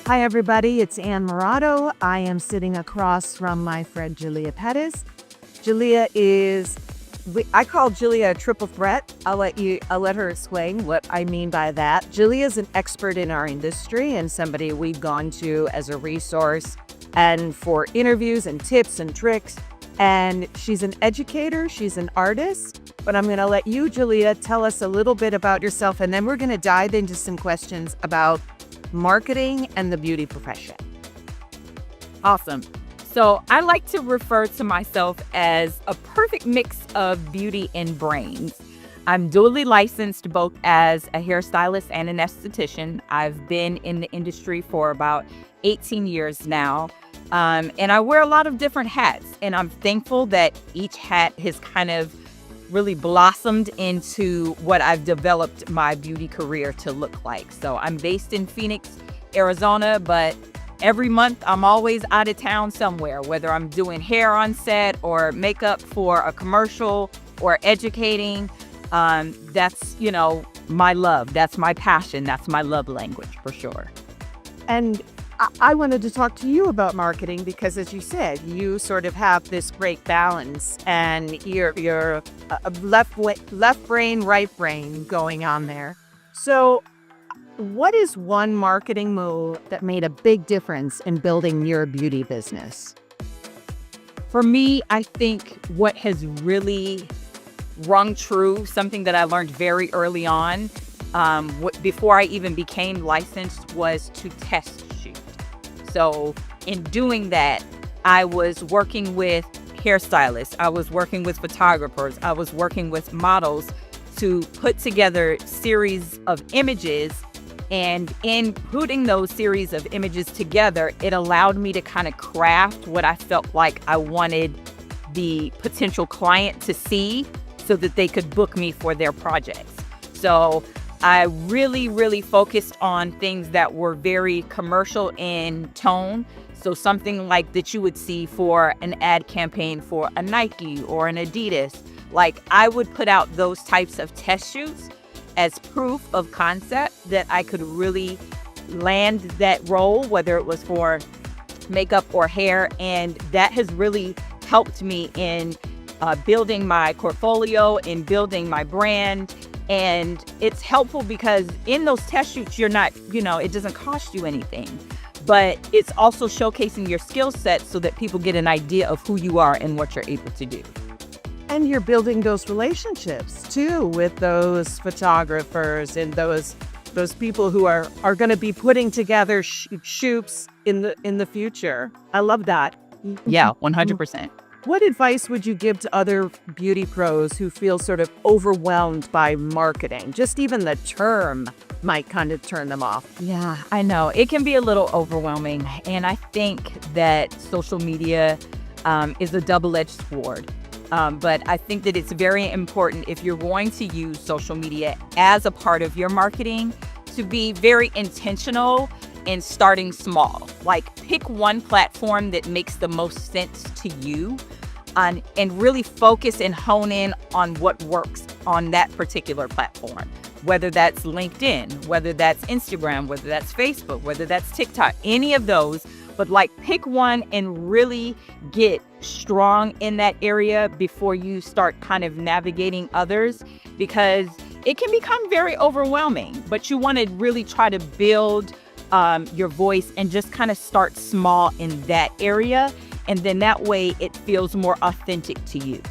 Hi, everybody. It's Ann Moratto. I am sitting across from my friend Julia Pettis. Julia is, I call Julia a triple threat. I'll let her explain what I mean by that. Julia is an expert in our industry and somebody we've gone to as a resource and for interviews and tips and tricks. And she's an educator. She's an artist. But I'm going to let you, Julia, tell us a little bit about yourself. And then we're going to dive into some questions about marketing and the beauty profession. Awesome. So I like to refer to myself as a perfect mix of beauty and brains. I'm dually licensed both as a hairstylist and an esthetician. I've been in the industry for about 18 years now. And I wear a lot of different hats. And I'm thankful that each hat has kind of really blossomed into what I've developed my beauty career to look like. So I'm based in Phoenix, Arizona, but every month I'm always out of town somewhere, whether I'm doing hair on set or makeup for a commercial or educating. That's, my love. That's my passion. That's my love language for sure. And I wanted to talk to you about marketing because, as you said, you sort of have this great balance and you're left brain, right brain going on there. So what is one marketing move that made a big difference in building your beauty business? For me, I think what has really rung true, something that I learned very early on, before I even became licensed, was to test shoot. So in doing that, I was working with hairstylists, I was working with photographers, I was working with models to put together series of images. And in putting those series of images together, it allowed me to kind of craft what I felt like I wanted the potential client to see so that they could book me for their projects. So I really, really focused on things that were very commercial in tone. So something like that you would see for an ad campaign for a Nike or an Adidas. Like I would put out those types of test shoots as proof of concept that I could really land that role, whether it was for makeup or hair. And that has really helped me in building my portfolio, in building my brand. And it's helpful because in those test shoots, you're not, it doesn't cost you anything, but it's also showcasing your skill set so that people get an idea of who you are and what you're able to do. And you're building those relationships too with those photographers and those people who are going to be putting together shoots in the future. I love that. Yeah, 100%. What advice would you give to other beauty pros who feel sort of overwhelmed by marketing? Just even the term might kind of turn them off. Yeah, I know. It can be a little overwhelming. And I think that social media is a double-edged sword. But I think that it's very important if you're going to use social media as a part of your marketing to be very intentional in starting small. Like pick one platform that makes the most sense to you and really focus and hone in on what works on that particular platform. Whether that's LinkedIn, whether that's Instagram, whether that's Facebook, whether that's TikTok, any of those. But like pick one and really get strong in that area before you start kind of navigating others, because it can become very overwhelming. But you want to really try to build your voice and just kind of start small in that area. And then that way it feels more authentic to you.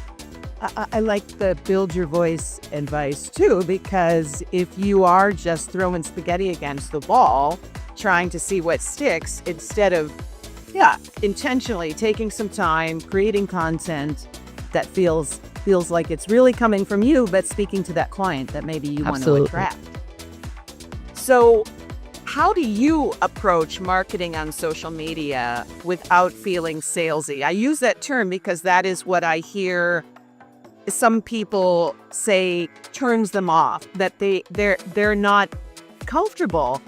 I like the build your voice advice too, because if you are just throwing spaghetti against the wall, trying to see what sticks instead of, intentionally taking some time, creating content that feels like it's really coming from you, but speaking to that client that maybe you want to attract. So how do you approach marketing on social media without feeling salesy? I use that term because that is what I hear some people say turns them off, that they're not comfortable,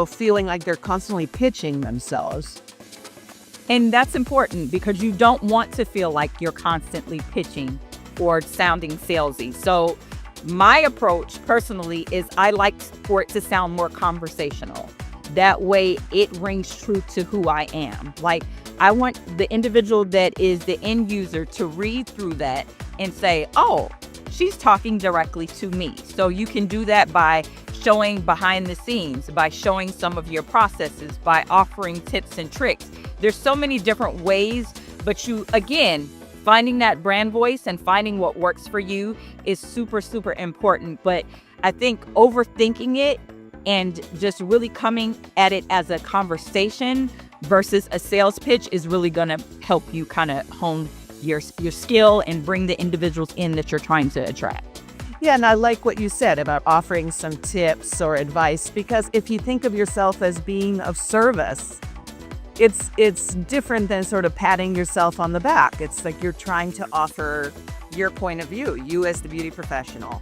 feeling like they're constantly pitching themselves. And that's important because you don't want to feel like you're constantly pitching or sounding salesy. So my approach personally is I like for it to sound more conversational. That way it rings true to who I am. Like, I want the individual that is the end user to read through that and say, oh, she's talking directly to me. So you can do that by showing behind the scenes, by showing some of your processes, by offering tips and tricks. There's so many different ways, but again, finding that brand voice and finding what works for you is super, super important. But I think overthinking it and just really coming at it as a conversation versus a sales pitch is really going to help you kind of hone your skill and bring the individuals in that you're trying to attract. Yeah, and I like what you said about offering some tips or advice, because if you think of yourself as being of service, it's different than sort of patting yourself on the back. It's like you're trying to offer your point of view, you as the beauty professional.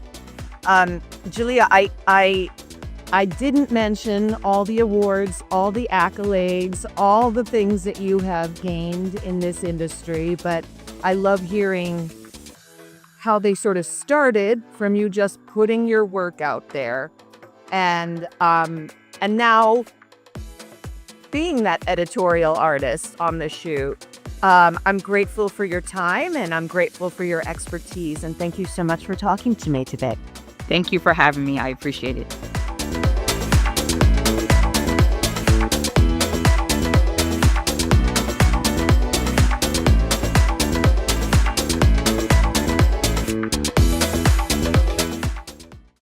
Julia, I didn't mention all the awards, all the accolades, all the things that you have gained in this industry, but I love hearing how they sort of started from you just putting your work out there, and now being that editorial artist on the shoot. I'm grateful for your time, and I'm grateful for your expertise, and thank you so much for talking to me today. Thank you for having me. I appreciate it.